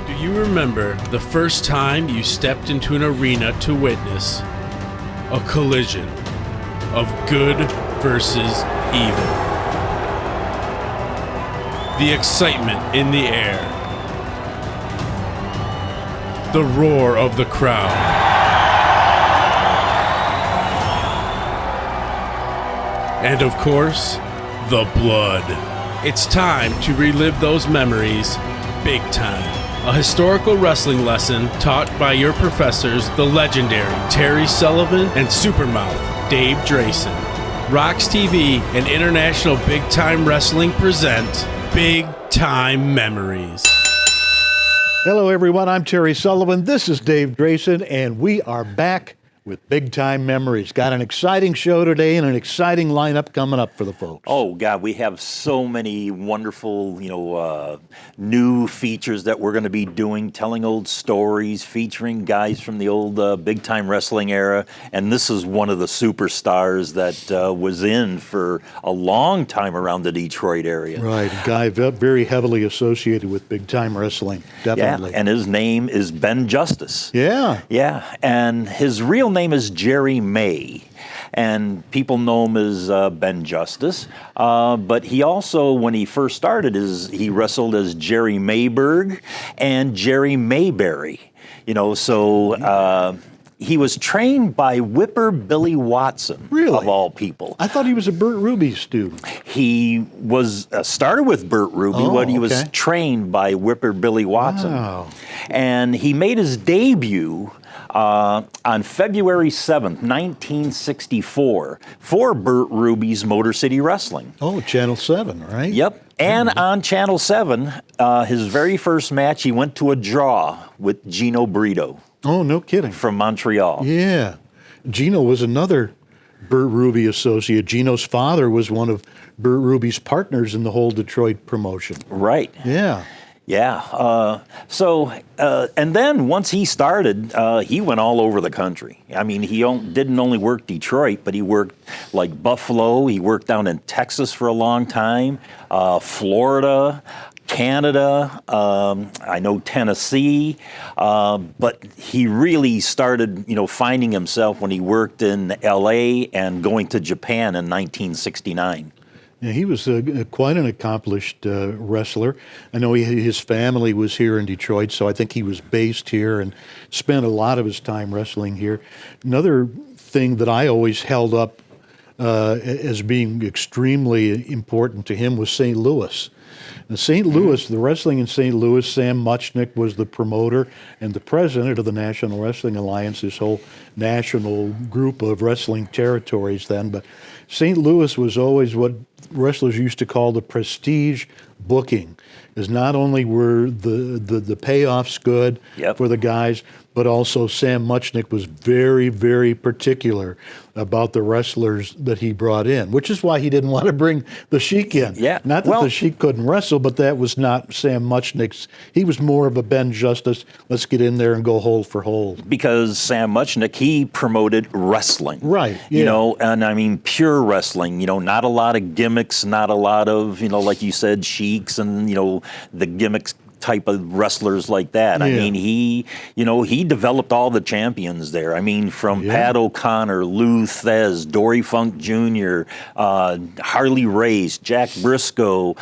Do you remember the first time you stepped into an arena to witness a collision of good versus evil? The excitement in the air, the roar of the crowd, and of course, the blood. It's time to relive those memories big time. A historical wrestling lesson taught by your professors, the legendary Terry Sullivan and Supermouth Dave Drayson. RoX-TV and International Big Time Wrestling present Big Time Memories. Hello everyone, I'm Terry Sullivan, this is Dave Drayson, and we are back with Big Time Memories. Got an exciting show today and an exciting lineup coming up for the folks. Oh God, we have so many wonderful, new features that we're going to be doing, telling old stories, featuring guys from the old big time wrestling era. And this is one of the superstars that was in for a long time around the Detroit area. Right, a guy very heavily associated with big time wrestling, definitely. Yeah, and his name is Ben Justice. Yeah. Yeah, and his real name is Jerry May, and people know him as Ben Justice. But he also, when he first started, he wrestled as Jerry Mayberg and Jerry Mayberry. He was trained by Whipper Billy Watson, really? Of all people. I thought he was a Burt Ruby student. He was started with Burt Ruby, but he was trained by Whipper Billy Watson. Wow. And he made his debut on February 7th, 1964, for Burt Ruby's Motor City Wrestling. Oh, Channel 7, right? Yep. And on Channel 7, his very first match, he went to a draw with Gino Brito. Oh, no kidding. From Montreal. Yeah. Gino was another Burt Ruby associate. Gino's father was one of Burt Ruby's partners in the whole Detroit promotion. Right. Yeah. Yeah. And then once he started, he went all over the country. I mean, he didn't only work Detroit, but he worked like Buffalo. He worked down in Texas for a long time, Florida, Canada, I know Tennessee, but he really started, finding himself when he worked in L.A. and going to Japan in 1969. Yeah, he was quite an accomplished wrestler. I know his family was here in Detroit, so I think he was based here and spent a lot of his time wrestling here. Another thing that I always held up as being extremely important to him was St. Louis. Now, St. Louis, the wrestling in St. Louis, Sam Muchnick was the promoter and the president of the National Wrestling Alliance, this whole national group of wrestling territories then. But St. Louis was always what wrestlers used to call the prestige booking, is not only were the payoffs good for the guys, but also Sam Muchnick was very, very particular about the wrestlers that he brought in, which is why he didn't want to bring the Sheik in. Yeah. Not that the Sheik couldn't wrestle, but that was not Sam Muchnick's. He was more of a Ben Justice, let's get in there and go hold for hold. Because Sam Muchnick, he promoted wrestling. Right. Yeah. And I mean pure wrestling, not a lot of gimmicks, not a lot of, like you said, Sheiks and, the gimmicks type of wrestlers like that. I mean, he developed all the champions there. I mean, from Pat O'Connor, Lou Thez, Dory Funk Jr., Harley Race, Jack Briscoe,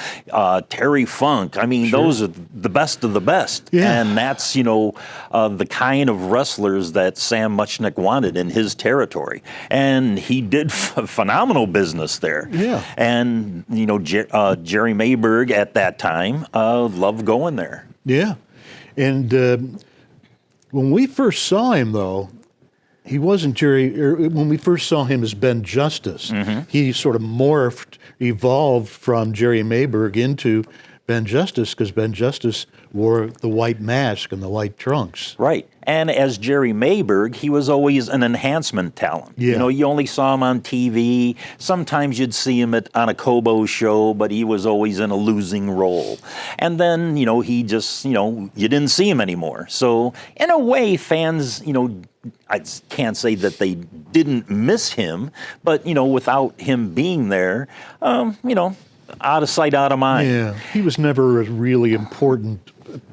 Terry Funk. I mean, those are the best of the best. Yeah. And that's, the kind of wrestlers that Sam Muchnick wanted in his territory. And he did phenomenal business there. Yeah. And, Jerry Mayberg at that time loved going there. Yeah. And when we first saw him, though, he wasn't Jerry. When we first saw him as Ben Justice, he sort of evolved from Jerry Mayberg into Ben Justice, because Ben Justice wore the white mask and the white trunks. Right. And as Jerry Mayberg, he was always an enhancement talent. Yeah. You know, you only saw him on TV. Sometimes you'd see him on a Kobo show, but he was always in a losing role. And then, you know, he just, you know, you didn't see him anymore. So in a way, fans, you know, I can't say that they didn't miss him, but, you know, without him being there, you know, out of sight, out of mind. Yeah, he was never a really important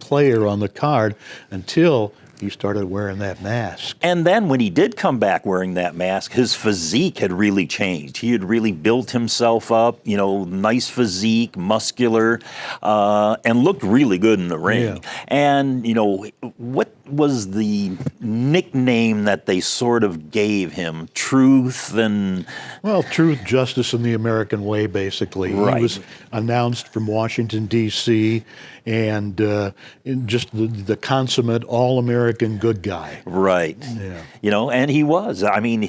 player on the card until he started wearing that mask. And then when he did come back wearing that mask, his physique had really changed. He had really built himself up, you know, nice physique, muscular, and looked really good in the ring. Yeah. And, you know, what was the nickname that they sort of gave him? Truth and... Well, truth, justice, and the American way, basically. Right. He was announced from Washington, D.C., and just the consummate all-American good guy. Right. Yeah. You know, and he was. I mean,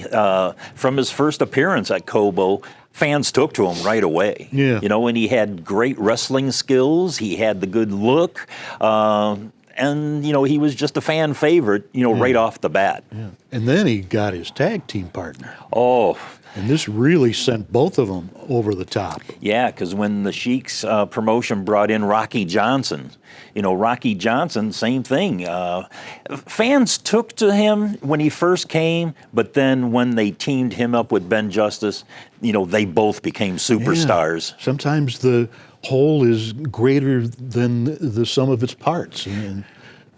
from his first appearance at Kobo, fans took to him right away. Yeah. You know, and he had great wrestling skills. He had the good look. And, you know, he was just a fan favorite, you know, right off the bat. Yeah. And then he got his tag team partner. Oh, And this really sent both of them over the top. yeah, because when the Sheik's promotion brought in Rocky Johnson, you know, Rocky Johnson, same thing. Fans took to him when he first came, but then when they teamed him up with Ben Justice, you know, they both became superstars. Yeah. Sometimes the whole is greater than the sum of its parts. And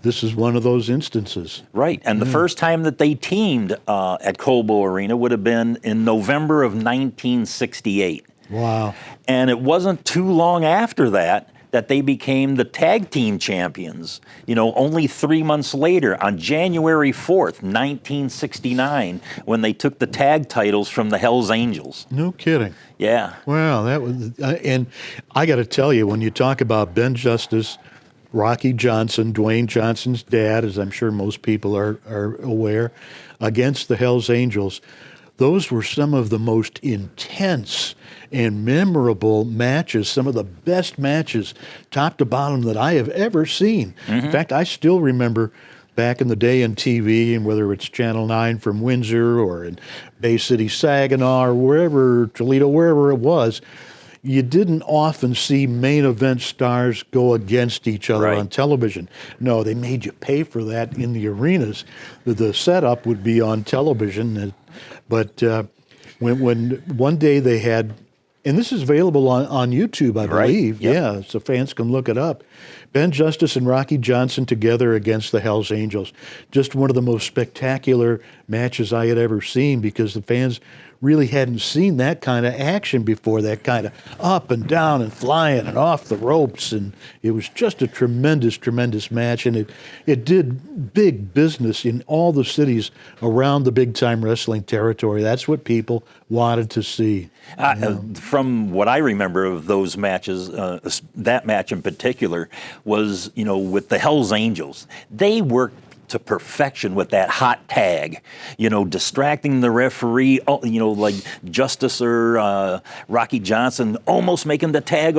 this is one of those instances. Right, and the first time that they teamed at Kobo Arena would have been in November of 1968. Wow. And it wasn't too long after that that they became the tag team champions. You know, only 3 months later, on January 4th, 1969, when they took the tag titles from the Hells Angels. No kidding. Yeah. Wow, that was, and I got to tell you, when you talk about Ben Justice, Rocky Johnson, Dwayne Johnson's dad, as I'm sure most people are aware, against the Hells Angels, those were some of the most intense and memorable matches, some of the best matches, top to bottom, that I have ever seen. In fact, I still remember back in the day in TV, and whether it's Channel 9 from Windsor or in Bay City, Saginaw, or wherever, Toledo, wherever it was, you didn't often see main event stars go against each other on television. No, they made you pay for that in the arenas. The setup would be on television. But when one day they had, and this is available on YouTube, I believe. Yep. Yeah, so fans can look it up. Ben Justice and Rocky Johnson together against the Hells Angels. Just one of the most spectacular matches I had ever seen, because the fans really hadn't seen that kind of action before, that kind of up and down and flying and off the ropes. And it was just a tremendous, tremendous match. And it did big business in all the cities around the big-time wrestling territory. That's what people wanted to see. From what I remember of those matches, that match in particular was, you know, with the Hells Angels. They worked to perfection with that hot tag, you know, distracting the referee, you know, like Justice or Rocky Johnson almost making the tag,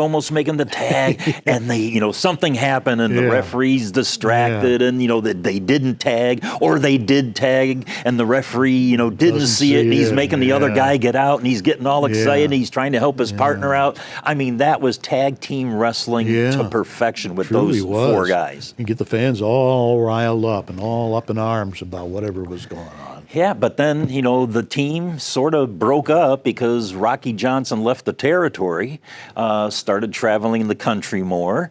and they, you know, something happened and the referee's distracted and, you know, that they didn't tag, or they did tag and the referee, you know, didn't see it, and he's making the other guy get out, and he's getting all excited and he's trying to help his partner out. I mean, that was tag team wrestling to perfection with those four guys. You get the fans all riled up and all up in arms about whatever was going on. Yeah, but then, you know, the team sort of broke up because Rocky Johnson left the territory, started traveling the country more,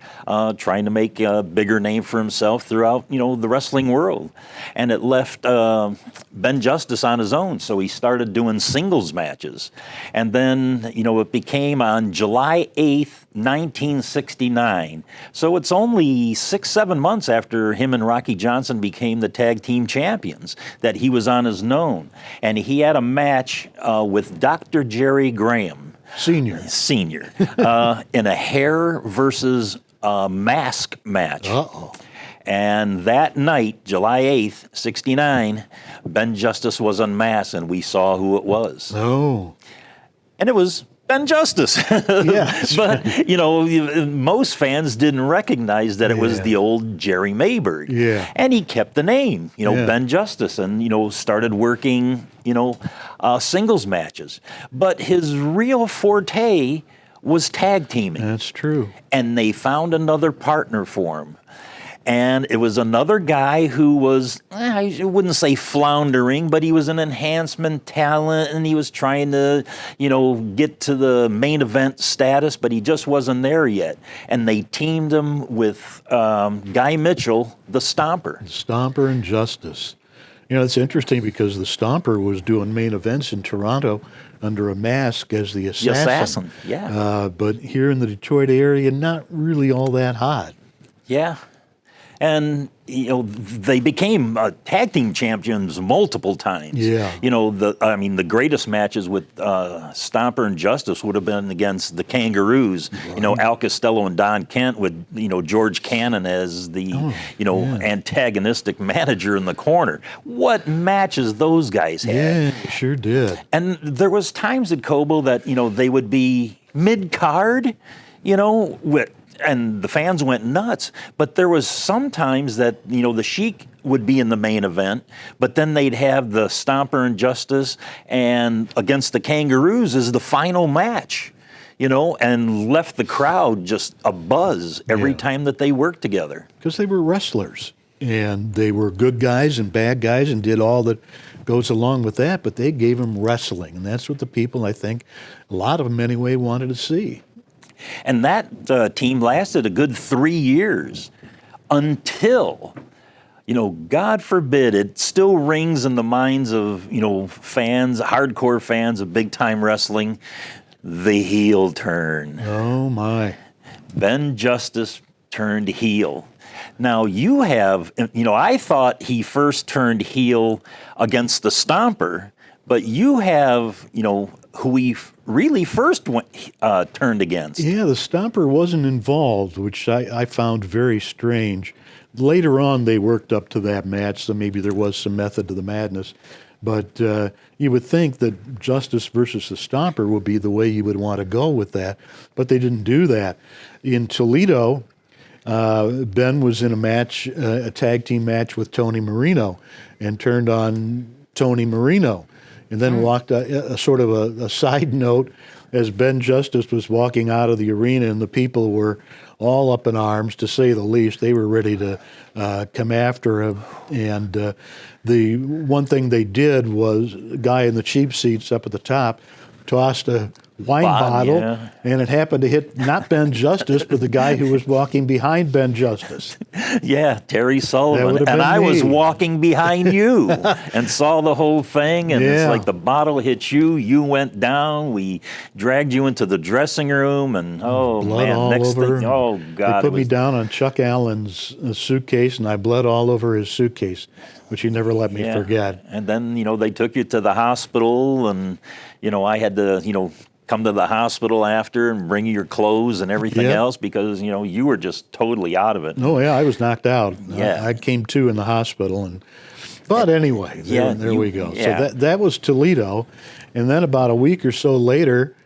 trying to make a bigger name for himself throughout, you know, the wrestling world. And it left Ben Justice on his own, so he started doing singles matches. And then, you know, it became on July 8th, 1969. So it's only 6-7 months after him and Rocky Johnson became the tag team champions that he was on his own. And he had a match with Dr. Jerry Graham. Senior. In a hair versus mask match. Uh-oh. And that night, July 8th, 69, Ben Justice was unmasked, and we saw who it was. Oh. And it was Ben Justice. Yeah, But, most fans didn't recognize that it was the old Jerry Mayberg. Yeah. And he kept the name, Ben Justice, and, started working, singles matches. But his real forte was tag teaming. That's true. And they found another partner for him. And it was another guy who was, I wouldn't say floundering, but he was an enhancement talent, and he was trying to, get to the main event status, but he just wasn't there yet. And they teamed him with Guy Mitchell, the Stomper. Stomper and Justice. It's interesting because the Stomper was doing main events in Toronto under a mask as the Assassin. The Assassin, yeah. But here in the Detroit area, not really all that hot. Yeah. And, they became tag team champions multiple times. Yeah. The greatest matches with Stomper and Justice would have been against the Kangaroos, right. Al Costello and Don Kent with, George Cannon as the, antagonistic manager in the corner. What matches those guys had. Yeah, sure did. And there was times at Cobo that, they would be mid-card, and the fans went nuts. But there was sometimes that, the Sheik would be in the main event, but then they'd have the Stomper and Justice and against the Kangaroos as the final match, and left the crowd just abuzz every time that they worked together. Because they were wrestlers, and they were good guys and bad guys and did all that goes along with that, but they gave them wrestling, and that's what the people, I think, a lot of them anyway, wanted to see. And that team lasted a good 3 years until, God forbid, it still rings in the minds of, fans, hardcore fans of big-time wrestling, the heel turn. Oh, my. Ben Justice turned heel. Now, you have, I thought he first turned heel against the Stomper, but you have, who he really first turned against. Yeah, the Stomper wasn't involved, which I found very strange. Later on, they worked up to that match, so maybe there was some method to the madness. But you would think that Justice versus the Stomper would be the way you would want to go with that, but they didn't do that. In Toledo, Ben was in a match, a tag team match with Tony Marino, and turned on Tony Marino. And then walked a sort of a side note as Ben Justice was walking out of the arena, and the people were all up in arms, to say the least. They were ready to come after him. And the one thing they did was a guy in the cheap seats up at the top tossed a wine bottle, and it happened to hit not Ben Justice, but the guy who was walking behind Ben Justice. Yeah, Terry Sullivan. And I was walking behind you and saw the whole thing, and it's like the bottle hit you, you went down, we dragged you into the dressing room, and blood all next over. thing, God. They put me down on Chuck Allen's suitcase, and I bled all over his suitcase, which he never let me forget. And then, they took you to the hospital, and, I had to, come to the hospital after and bring you your clothes and everything else because, you were just totally out of it. Oh, yeah, I was knocked out. Yeah. I came to in the hospital. But anyway, there we go. So that was Toledo. And then about a week or so later,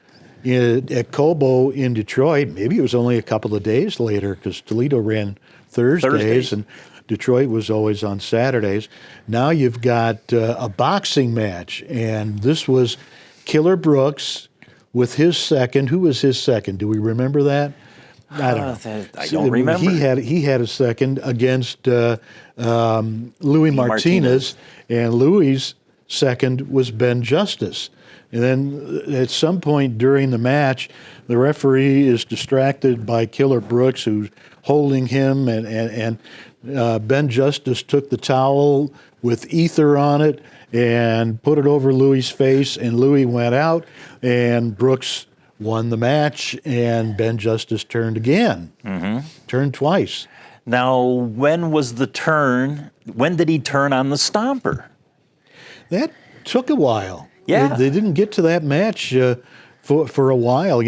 at Cobo in Detroit, maybe it was only a couple of days later because Toledo ran Thursdays and Detroit was always on Saturdays. Now you've got a boxing match, and this was Killer Brooks with his second. Who was his second? Do we remember that? I don't know. I don't remember. He had a second against Louis Martinez, and Louis' second was Ben Justice. And then at some point during the match, the referee is distracted by Killer Brooks, who's holding him, and Ben Justice took the towel with ether on it and put it over Louis' face, and Louis went out, and Brooks won the match, and Ben Justice turned again. Turned twice. Now, when was the turn? When did he turn on the Stomper? That took a while. Yeah. They didn't get to that match for a while.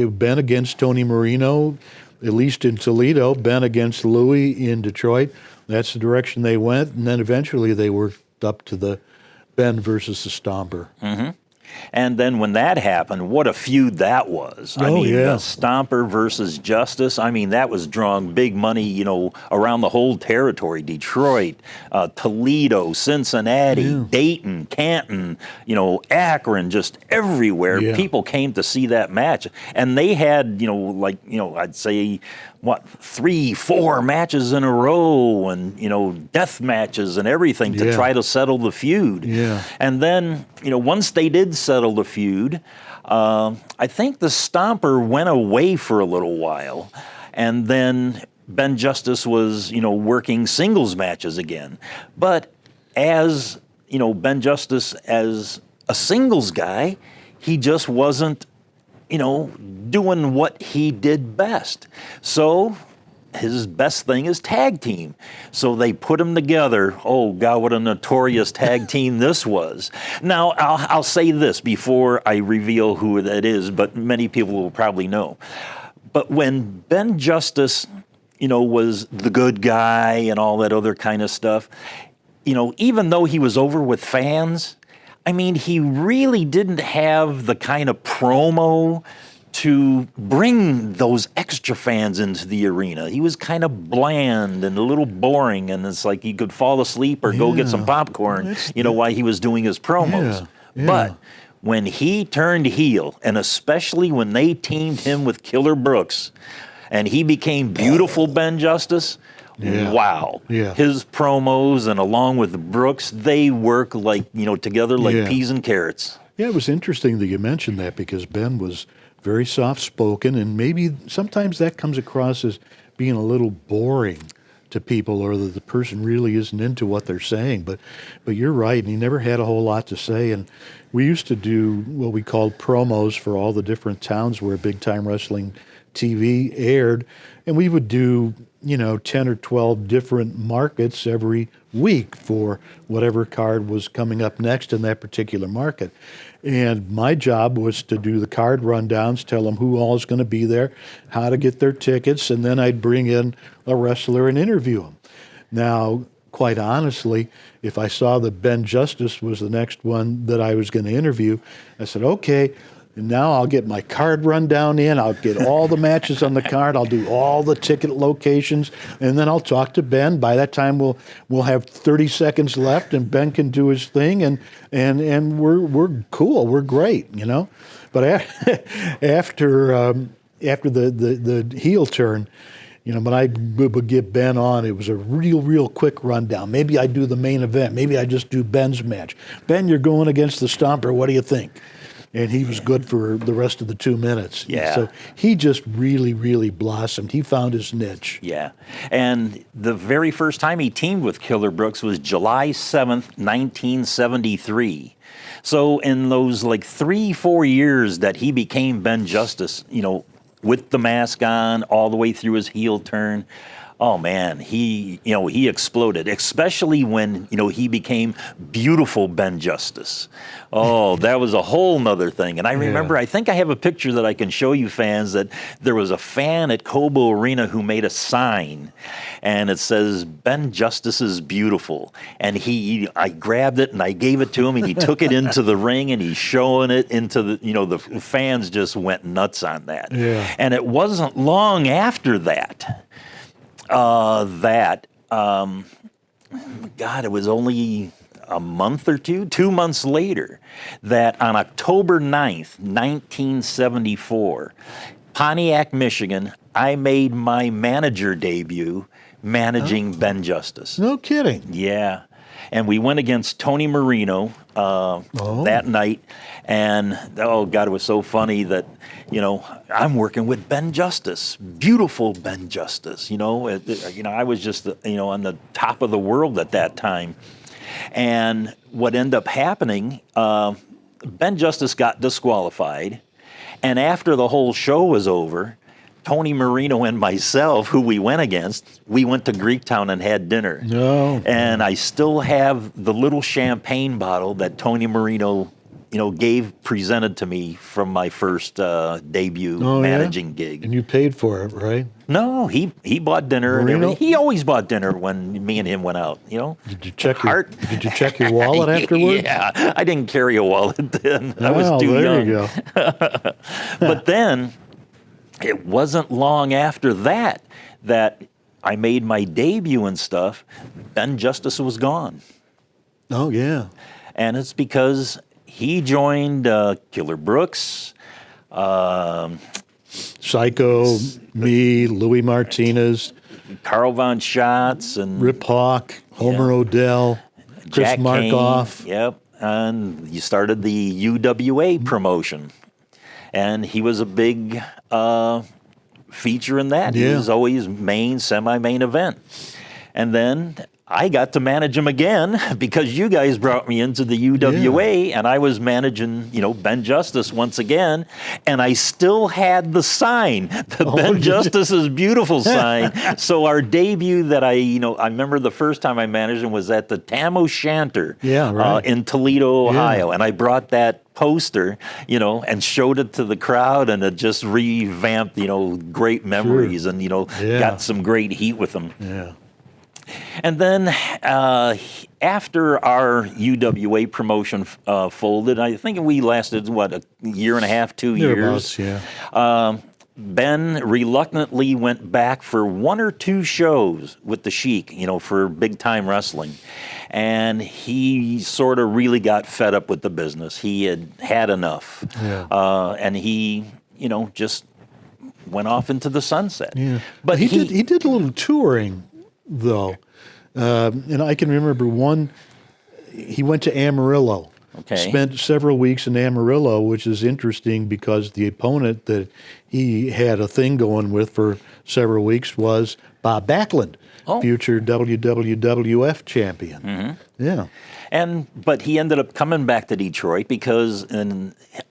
Ben against Tony Marino, at least in Toledo, Ben against Louis in Detroit. That's the direction they went, and then eventually they worked up to the Ben versus the Stomper. And then when that happened, what a feud that was. I mean, yeah. the Stomper versus Justice, I mean, that was drawing big money, you know, around the whole territory. Detroit, Toledo, Cincinnati, Dayton, Canton, you know, Akron, just everywhere. Yeah. People came to see that match. And they had, you know, like, you know, I'd say, 3-4 matches in a row, and, you know, death matches and everything to try to settle the feud. Yeah. And then, you know, once they did settle the feud, I think the Stomper went away for a little while, and then Ben Justice was, you know, working singles matches again. But as, you know, Ben Justice as a singles guy, he just wasn't, you know, doing what he did best. So his best thing is tag team. So they put them together. Oh, God, what a notorious tag team this was. Now, I'll say this before I reveal who that is, but many people will probably know. But when Ben Justice, you know, was the good guy and all that other kind of stuff, you know, even though he was over with fans, I mean, he really didn't have the kind of promo to bring those extra fans into the arena. He was kind of bland and a little boring, and it's like he could fall asleep or go get some popcorn, you know, while he was doing his promos. But when he turned heel, and especially when they teamed him with Killer Brooks, and he became beautiful Ben Justice, wow. His promos, and along with Brooks, they work like, you know, together like peas and carrots. Yeah, it was interesting that you mentioned that, because Ben was very soft-spoken, and maybe sometimes that comes across as being a little boring to people, or that the person really isn't into what they're saying. But you're right, and he never had a whole lot to say. And we used to do what we called promos for all the different towns where Big Time Wrestling TV aired, and we would do, you know, 10 or 12 different markets every week for whatever card was coming up next in that particular market. And my job was to do the card rundowns, tell them who all is going to be there, how to get their tickets, and then I'd bring in a wrestler and interview them. Now, quite honestly, if I saw that Ben Justice was the next one that I was going to interview, I said, okay, and now I'll get my card rundown in, I'll get all the matches on the card, I'll do all the ticket locations, and then I'll talk to Ben. By that time, we'll have 30 seconds left, and Ben can do his thing, and we're cool, we're great, you know. But after the heel turn, you know, when I would get Ben on, it was a real quick rundown. Maybe I do the main event, maybe I just do Ben's match. Ben, you're going against the Stomper, what do you think? And he was good for the rest of the 2 minutes. Yeah. So he just really blossomed. He found his niche. Yeah. And the very first time he teamed with Killer Brooks was July 7th, 1973. So in those like 3-4 years that he became Ben Justice, you know, with the mask on all the way through his heel turn, oh man, he exploded, especially when, you know, he became beautiful Ben Justice. Oh, that was a whole nother thing. And I remember, I think I have a picture that I can show you fans, that there was a fan at Cobo Arena who made a sign, and it says, Ben Justice is beautiful. And I grabbed it and I gave it to him, and he took it into the ring, and he's showing it into the, you know, the fans just went nuts on that. Yeah. And it wasn't long after that, God, it was only a month or 2 months later, that on October 9th, 1974, Pontiac, Michigan, I made my manager debut managing Ben Justice. No kidding. Yeah. And we went against Tony Marino that night. And, oh, God, it was so funny that, you know, I'm working with Ben Justice, beautiful Ben Justice. You know, I was just, you know, on the top of the world at that time. And what ended up happening, Ben Justice got disqualified. And after the whole show was over, Tony Marino and myself, who we went against, we went to Greektown and had dinner. No. And I still have the little champagne bottle that Tony Marino, presented to me from my first debut Oh, yeah? managing gig. And you paid for it, right? No, he bought dinner and Marino? everything. He always bought dinner when me and him went out. Did you check your wallet afterwards? Yeah, I didn't carry a wallet then. I was Oh, too there young. you go. But then it wasn't long after that I made my debut and stuff. Ben Justice was gone. Oh, yeah. And it's because he joined Killer Brooks, Psycho, me, Louis Martinez, Carl Von Schatz, and Rip Hawk, Homer Odell, Chris Jack Markoff. Kane. Yep. And you started the UWA promotion. And he was a big feature in that. Yeah. He was always main, semi-main event. And then I got to manage him again because you guys brought me into the UWA, and I was managing, Ben Justice once again, and I still had the sign, the Ben Justice's beautiful sign. So our debut that I remember the first time I managed him was at the Tam O'Shanter in Toledo, Ohio, and I brought that poster, and showed it to the crowd, and it just revamped, great memories, and got some great heat with them. Yeah. And then after our UWA promotion folded, I think we lasted, a year and a half, 2 years. Yeah. Ben reluctantly went back for 1 or 2 shows with the Sheik, for big time wrestling. And he sort of really got fed up with the business. He had enough. Yeah. And he, just went off into the sunset. Yeah. But he did a little touring, though. And I can remember he went to Amarillo. Okay. Spent several weeks in Amarillo, which is interesting because the opponent that he had a thing going with for several weeks was Bob Backlund, future WWF champion. Mm-hmm. Yeah. But he ended up coming back to Detroit because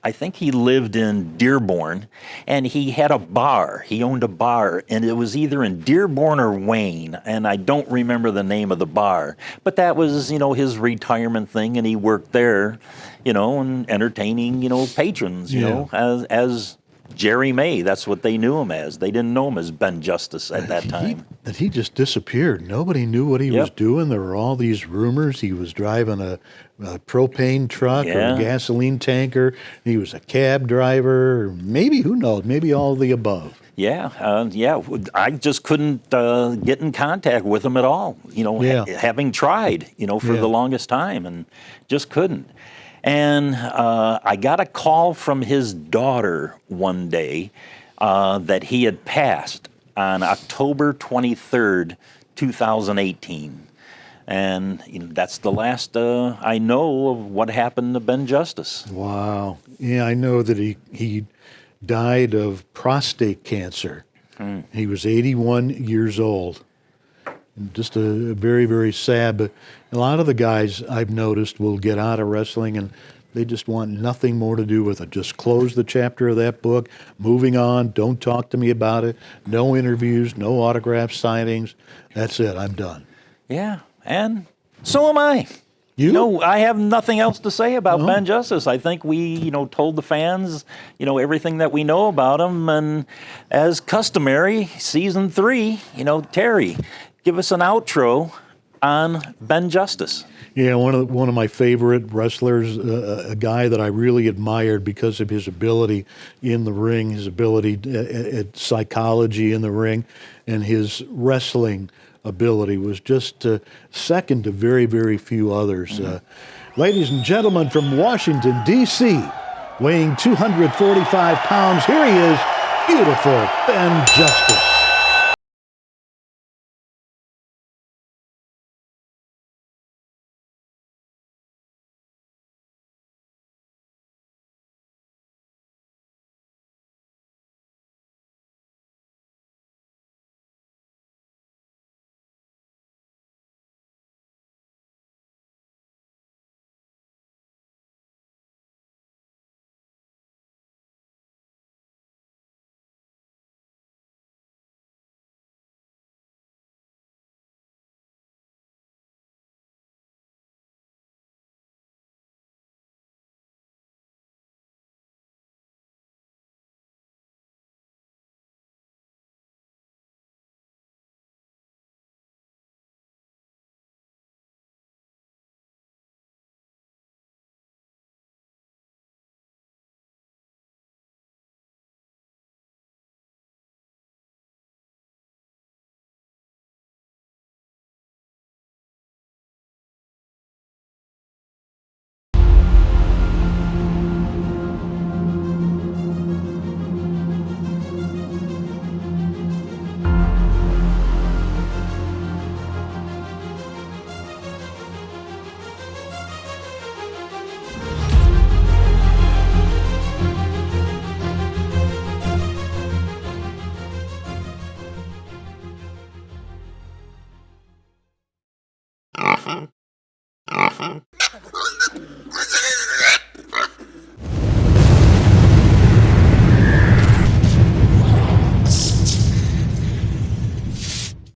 I think he lived in Dearborn, and he had a bar. He owned a bar, and it was either in Dearborn or Wayne, and I don't remember the name of the bar. But that was, his retirement thing, and he worked there, and entertaining, patrons, as Jerry May. That's what they knew him as. They didn't know him as Ben Justice at that time. He just disappeared. Nobody knew what he was doing. There were all these rumors. He was driving a propane truck or a gasoline tanker. He was a cab driver. Maybe, who knows, maybe all of the above. Yeah. I just couldn't get in contact with him at all, having tried, for the longest time, and just couldn't. And I got a call from his daughter one day that he had passed on October 23rd, 2018. And that's the last I know of what happened to Ben Justice. Wow. Yeah, I know that he died of prostate cancer. He was 81 years old. Just a very, very sad, but a lot of the guys I've noticed will get out of wrestling and they just want nothing more to do with it. Just close the chapter of that book, moving on, don't talk to me about it, no interviews, no autograph signings. That's it, I'm done. Yeah, and so am I. You? I have nothing else to say about Ben Justice. I think we, told the fans, everything that we know about him. And as customary, season 3, Terry, give us an outro on Ben Justice. Yeah, one of my favorite wrestlers, a guy that I really admired because of his ability in the ring, his ability at psychology in the ring, and his wrestling ability was just second to very, very few others. Ladies and gentlemen, from Washington, D.C., weighing 245 pounds, here he is, beautiful Ben Justice.